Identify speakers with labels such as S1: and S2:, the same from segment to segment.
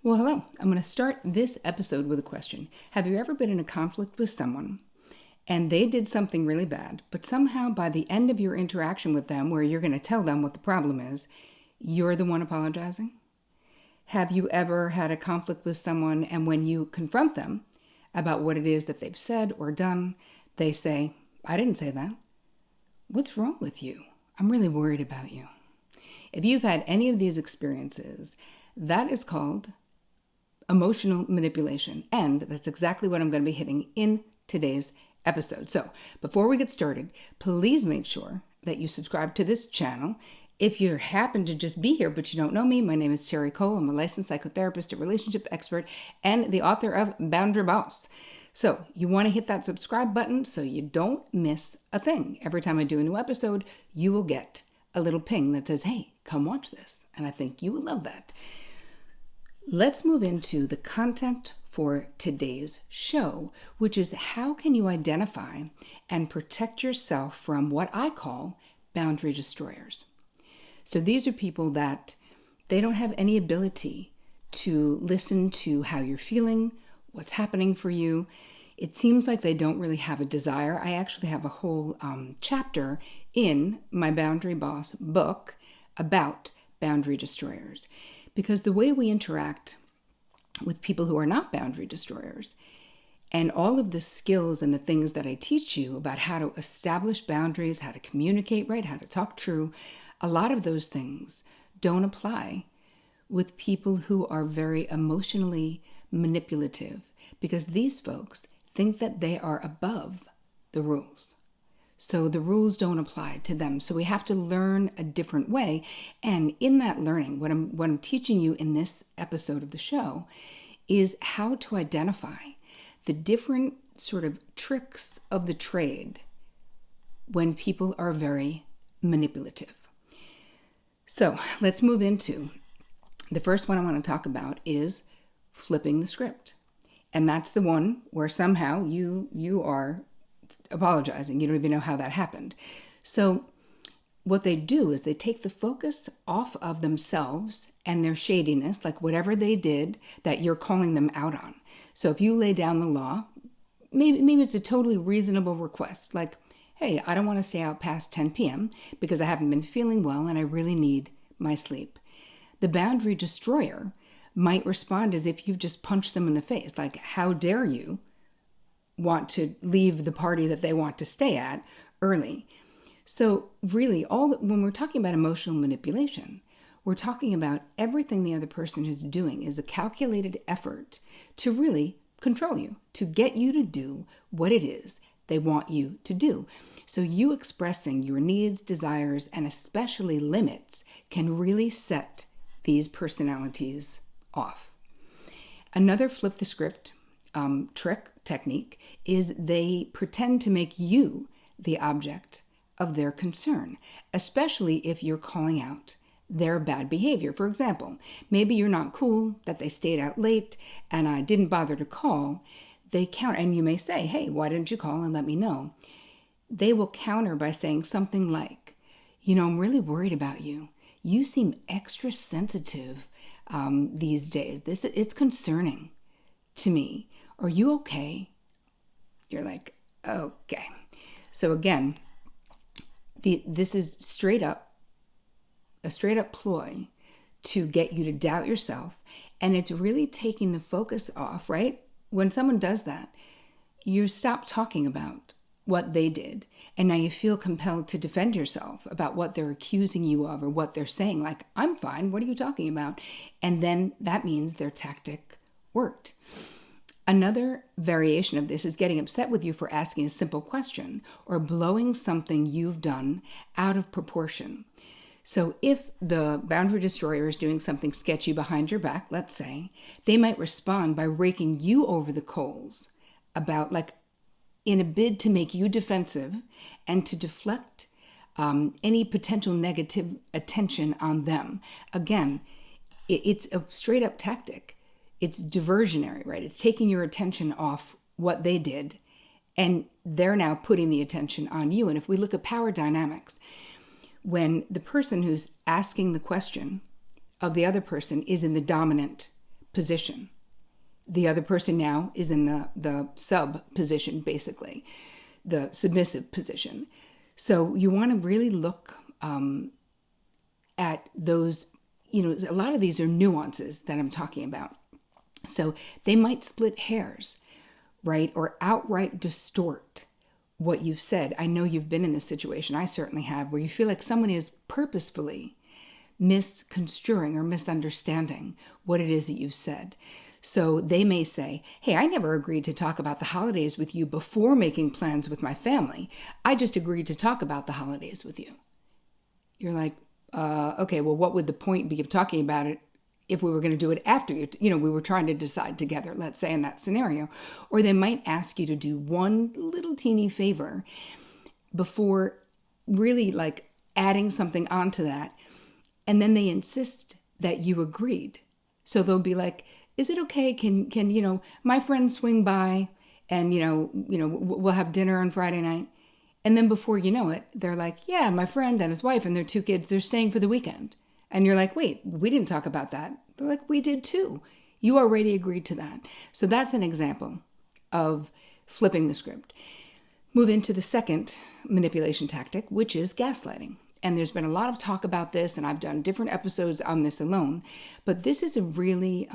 S1: Well, hello. I'm going to start this episode with a question. Have you ever been in a conflict with someone and they did something really bad, but somehow by the end of your interaction with them, where you're going to tell them what the problem is, you're the one apologizing? Have you ever had a conflict with someone and when you confront them about what it is that they've said or done, they say, "I didn't say that. What's wrong with you? I'm really worried about you." If you've had any of these experiences, that is called emotional manipulation. And that's exactly what I'm going to be hitting in today's episode. So before we get started, please make sure that you subscribe to this channel. If you happen to just be here, but you don't know me, my name is Terri Cole. I'm a licensed psychotherapist, a relationship expert, and the author of Boundary Boss. So you want to hit that subscribe button so you don't miss a thing. Every time I do a new episode, you will get a little ping that says, "Hey, come watch this." And I think you will love that. Let's move into the content for today's show, which is how can you identify and protect yourself from what I call boundary destroyers. So these are people that they don't have any ability to listen to how you're feeling, what's happening for you. It seems like they don't really have a desire. I actually have a whole chapter in my Boundary Boss book about boundary destroyers. Because the way we interact with people who are not boundary destroyers and all of the skills and the things that I teach you about how to establish boundaries, how to communicate, right, how to talk true, a lot of those things don't apply with people who are very emotionally manipulative because these folks think that they are above the rules. So the rules don't apply to them. So we have to learn a different way. And in that learning, what I'm teaching you in this episode of the show is how to identify the different sort of tricks of the trade when people are very manipulative. So let's move into the first one I want to talk about is flipping the script. And that's the one where somehow you are apologizing. You don't even know how that happened. So what they do is they take the focus off of themselves and their shadiness, like whatever they did that you're calling them out on. So if you lay down the law, maybe it's a totally reasonable request, like, "Hey, I don't want to stay out past 10 p.m. because I haven't been feeling well and I really need my sleep." The boundary destroyer might respond as if you've just punched them in the face, like, "How dare you want to leave the party that they want to stay at early." So really, when we're talking about emotional manipulation, we're talking about everything the other person is doing is a calculated effort to really control you, to get you to do what it is they want you to do. So you expressing your needs, desires, and especially limits can really set these personalities off. Another flip the script technique is they pretend to make you the object of their concern, especially if you're calling out their bad behavior. For example, maybe you're not cool that they stayed out late and I didn't bother to call. They counter, and you may say, "Hey, why didn't you call and let me know?" They will counter by saying something like, "I'm really worried about you. You seem extra sensitive these days. It's concerning to me. Are you okay?" You're like, "Okay." So again, this is a straight up ploy to get you to doubt yourself. And it's really taking the focus off, right? When someone does that, you stop talking about what they did. And now you feel compelled to defend yourself about what they're accusing you of or what they're saying. Like, "I'm fine. What are you talking about?" And then that means their tactic worked. Another variation of this is getting upset with you for asking a simple question or blowing something you've done out of proportion. So if the boundary destroyer is doing something sketchy behind your back, let's say, they might respond by raking you over the coals about, like, in a bid to make you defensive and to deflect any potential negative attention on them. Again, it's a straight up tactic. It's diversionary, right? It's taking your attention off what they did, and they're now putting the attention on you. And if we look at power dynamics, when the person who's asking the question of the other person is in the dominant position. The other person now is in the sub position, basically, the submissive position. So you want to really look at those, a lot of these are nuances that I'm talking about. So they might split hairs, right? Or outright distort what you've said. I know you've been in this situation, I certainly have, where you feel like someone is purposefully misconstruing or misunderstanding what it is that you've said. So they may say, hey, I never agreed to talk about the holidays with you before making plans with my family. I just agreed to talk about the holidays with you. You're like, okay, well, what would the point be of talking about it if we were going to do it after we were trying to decide together, let's say in that scenario. Or they might ask you to do one little teeny favor before really like adding something onto that. And then they insist that you agreed. So they'll be like, is it okay? Can my friends swing by and, we'll have dinner on Friday night. And then before you know it, they're like, yeah, my friend and his wife and their 2 kids, they're staying for the weekend. And you're like, wait, we didn't talk about that. They're like, we did too. You already agreed to that. So that's an example of flipping the script. Move into the second manipulation tactic, which is gaslighting. And there's been a lot of talk about this, and I've done different episodes on this alone. But this is a really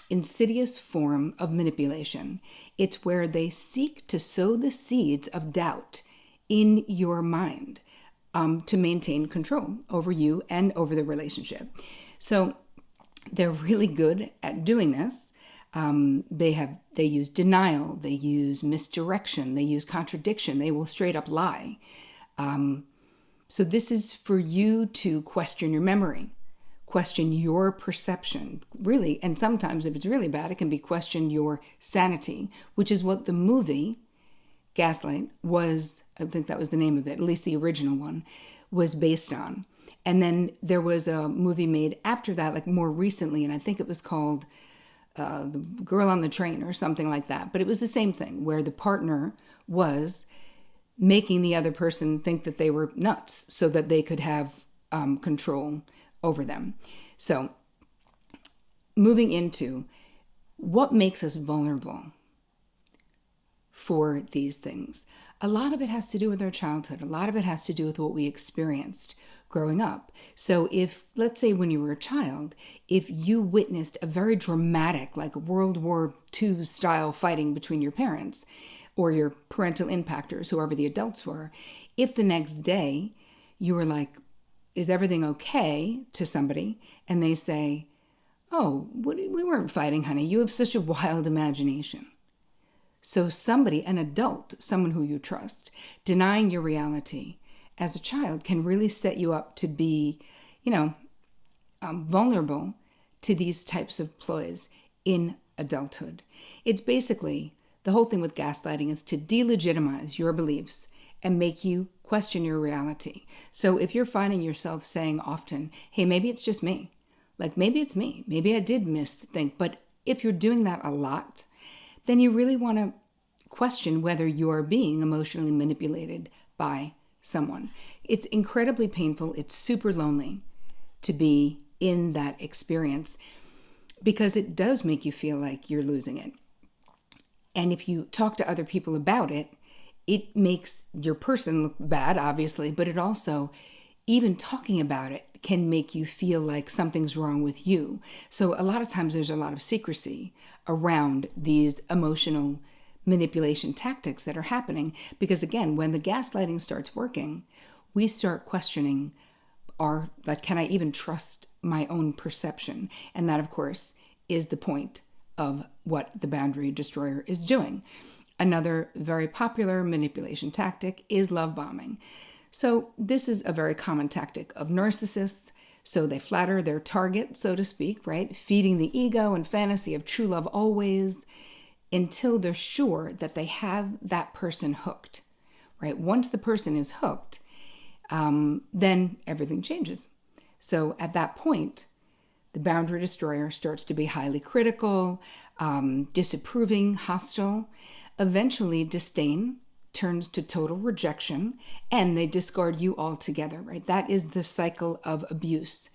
S1: insidious form of manipulation. It's where they seek to sow the seeds of doubt in your mind to maintain control over you and over the relationship. So they're really good at doing this. They use denial, they use misdirection, they use contradiction, they will straight up lie. So this is for you to question your memory, question your perception, really, and sometimes if it's really bad, it can be question your sanity, which is what the movie Gaslight was, I think that was the name of it, at least the original one, was based on. And then there was a movie made after that, like more recently, and I think it was called The Girl on the Train or something like that. But it was the same thing, where the partner was making the other person think that they were nuts so that they could have control over them. So moving into what makes us vulnerable for these things. A lot of it has to do with our childhood. A lot of it has to do with what we experienced growing up. So if, let's say when you were a child, if you witnessed a very dramatic, like World War II style fighting between your parents or your parental impactors, whoever the adults were, if the next day you were like, is everything okay to somebody? And they say, oh, we weren't fighting, honey. You have such a wild imagination. So somebody, an adult, someone who you trust, denying your reality as a child can really set you up to be, vulnerable to these types of ploys in adulthood. It's basically, the whole thing with gaslighting is to delegitimize your beliefs and make you question your reality. So if you're finding yourself saying often, hey, maybe it's just me. Like, maybe it's me. Maybe I did misthink. But if you're doing that a lot, then you really want to question whether you're being emotionally manipulated by someone. It's incredibly painful. It's super lonely to be in that experience because it does make you feel like you're losing it. And if you talk to other people about it, it makes your person look bad, obviously, but it also, even talking about it, can make you feel like something's wrong with you. So a lot of times there's a lot of secrecy around these emotional manipulation tactics that are happening. Because again, when the gaslighting starts working, we start questioning can I even trust my own perception? And that, of course, is the point of what the boundary destroyer is doing. Another very popular manipulation tactic is love bombing. So this is a very common tactic of narcissists. So they flatter their target, so to speak, right? Feeding the ego and fantasy of true love always until they're sure that they have that person hooked, right? Once the person is hooked, then everything changes. So at that point, the boundary destroyer starts to be highly critical, disapproving, hostile. Eventually, disdain turns to total rejection, and they discard you altogether, right? That is the cycle of abuse.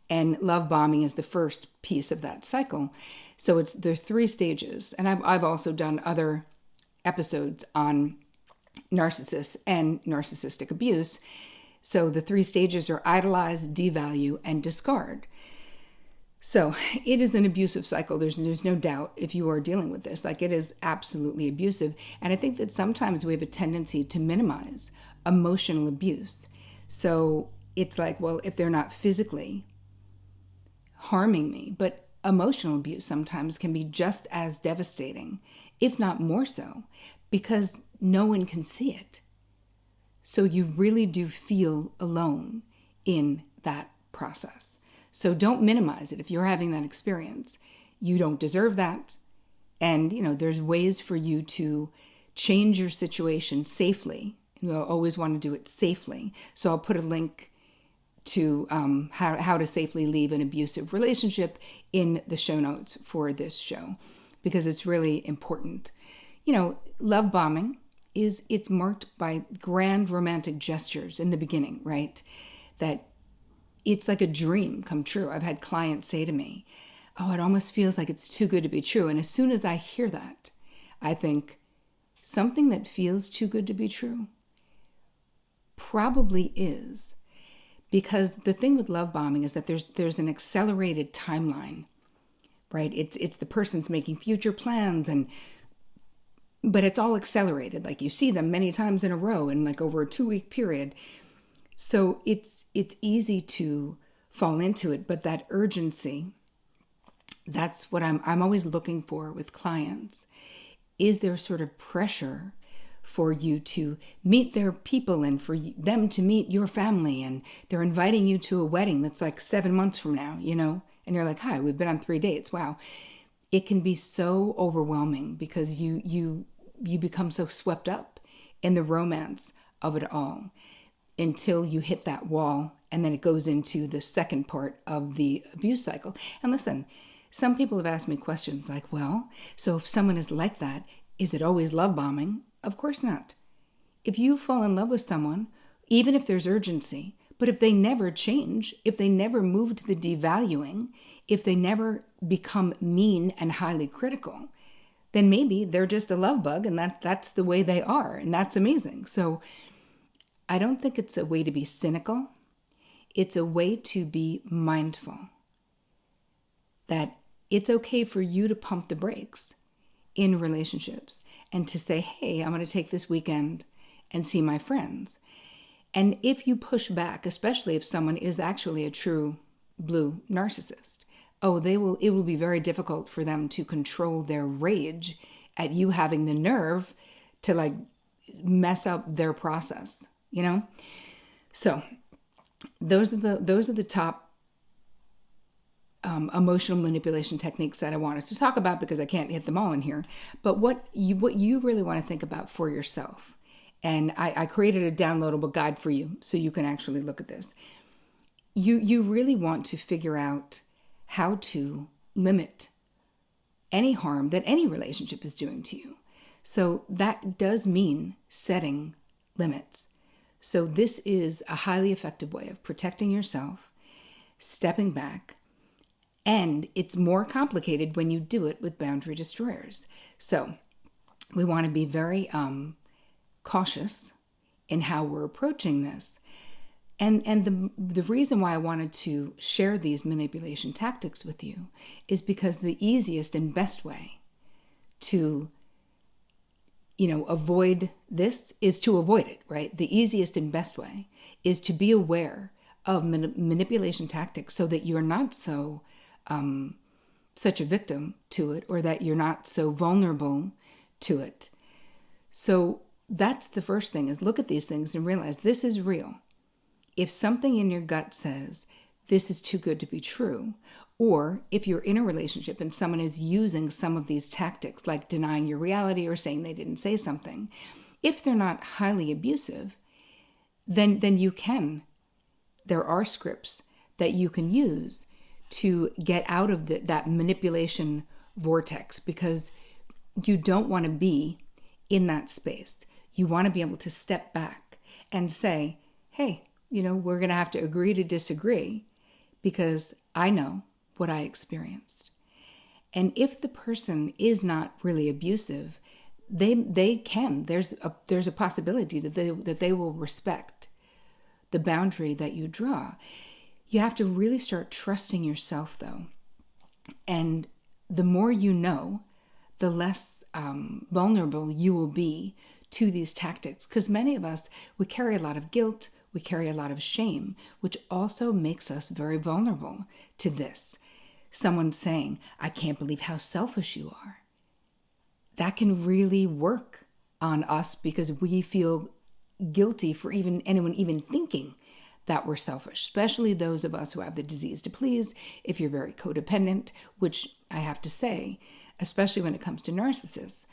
S1: And love bombing is the first piece of that cycle. So there are 3 stages. And I've also done other episodes on narcissists and narcissistic abuse. So the 3 stages are idolize, devalue, and discard. So it is an abusive cycle. There's no doubt if you are dealing with this. Like, it is absolutely abusive. And I think that sometimes we have a tendency to minimize emotional abuse. So it's like, well, if they're not physically harming me, but emotional abuse sometimes can be just as devastating, if not more so, because no one can see it. So you really do feel alone in that process. So don't minimize it. If you're having that experience, you don't deserve that. And, there's ways for you to change your situation safely. You always want to do it safely. So I'll put a link to how to safely leave an abusive relationship in the show notes for this show, because it's really important. Love bombing it's marked by grand romantic gestures in the beginning, right? That it's like a dream come true. I've had clients say to me, oh, it almost feels like it's too good to be true. And as soon as I hear that, I think something that feels too good to be true probably is. Because the thing with love bombing is that there's an accelerated timeline, right? It's the person's making future plans, but it's all accelerated. Like, you see them many times in a row and like over a 2-week period. So it's easy to fall into it, but that urgency, that's what I'm always looking for with clients. Is there sort of pressure for you to meet their people and for them to meet your family, and they're inviting you to a wedding that's like 7 months from now, and you're like, hi, we've been on 3 dates. Wow. It can be so overwhelming because you become so swept up in the romance of it all until you hit that wall, and then it goes into the second part of the abuse cycle. And listen, some people have asked me questions like, well, so if someone is like that, is it always love bombing? Of course not. If you fall in love with someone, even if there's urgency, but if they never change, if they never move to the devaluing, if they never become mean and highly critical, then maybe they're just a love bug, and that's the way they are, and that's amazing. So I don't think it's a way to be cynical. It's a way to be mindful that it's okay for you to pump the brakes in relationships and to say, hey, I'm going to take this weekend and see my friends. And if you push back, especially if someone is actually a true blue narcissist, it will be very difficult for them to control their rage at you having the nerve to like mess up their process, So those are the top emotional manipulation techniques that I wanted to talk about, because I can't hit them all in here. But what you really want to think about for yourself, and I created a downloadable guide for you so you can actually look at this. You really want to figure out how to limit any harm that any relationship is doing to you. So that does mean setting limits. So this is a highly effective way of protecting yourself, stepping back, and it's more complicated when you do it with boundary destroyers. So we want to be very cautious in how we're approaching this. And the reason why I wanted to share these manipulation tactics with you is because the easiest and best way to, avoid this is to avoid it, right? The easiest and best way is to be aware of manipulation tactics so that you're not so such a victim to it, or that you're not so vulnerable to it. So that's the first thing, is look at these things and realize this is real. If something in your gut says this is too good to be true, or if you're in a relationship and someone is using some of these tactics, like denying your reality or saying they didn't say something, if they're not highly abusive, then there are scripts that you can use to get out of that manipulation vortex, because you don't want to be in that space. You want to be able to step back and say, hey, we're going to have to agree to disagree, because I know what I experienced. And if the person is not really abusive, they can. There's a possibility that they will respect the boundary that you draw. You have to really start trusting yourself, though. And the more you know, the less vulnerable you will be to these tactics. Because many of us, we carry a lot of guilt, we carry a lot of shame, which also makes us very vulnerable to this. Someone saying, I can't believe how selfish you are. That can really work on us because we feel guilty for anyone even thinking that we're selfish, especially those of us who have the disease to please. If you're very codependent, which I have to say, especially when it comes to narcissists,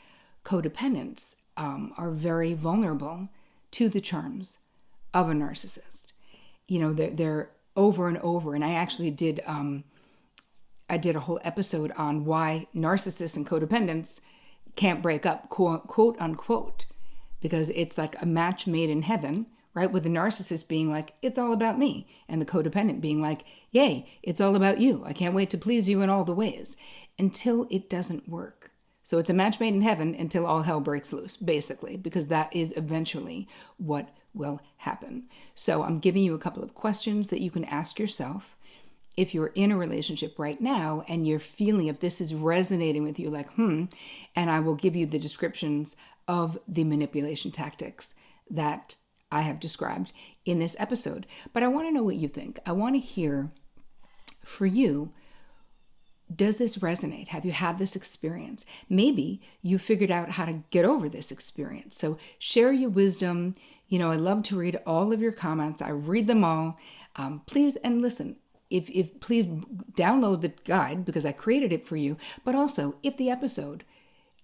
S1: codependents are very vulnerable to the charms of a narcissist. You know, they're over and over. And I actually did a whole episode on why narcissists and codependents can't break up, quote unquote, because it's like a match made in heaven, right? With the narcissist being like, it's all about me. And the codependent being like, yay, it's all about you. I can't wait to please you in all the ways, until it doesn't work. So it's a match made in heaven until all hell breaks loose, basically, because that is eventually what will happen. So I'm giving you a couple of questions that you can ask yourself. If you're in a relationship right now and you're feeling if this is resonating with you, like, and I will give you the descriptions of the manipulation tactics that I have described in this episode. But I want to know what you think. I want to hear, for you, does this resonate? Have you had this experience? Maybe you figured out how to get over this experience. So share your wisdom. You know, I love to read all of your comments. I read them all. Please, and listen, if please download the guide because I created it for you. But also, if the episode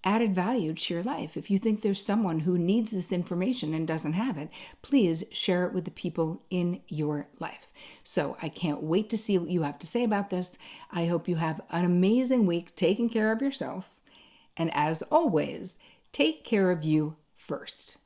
S1: added value to your life, if you think there's someone who needs this information and doesn't have it, please share it with the people in your life. So I can't wait to see what you have to say about this. I hope you have an amazing week taking care of yourself. And as always, take care of you first.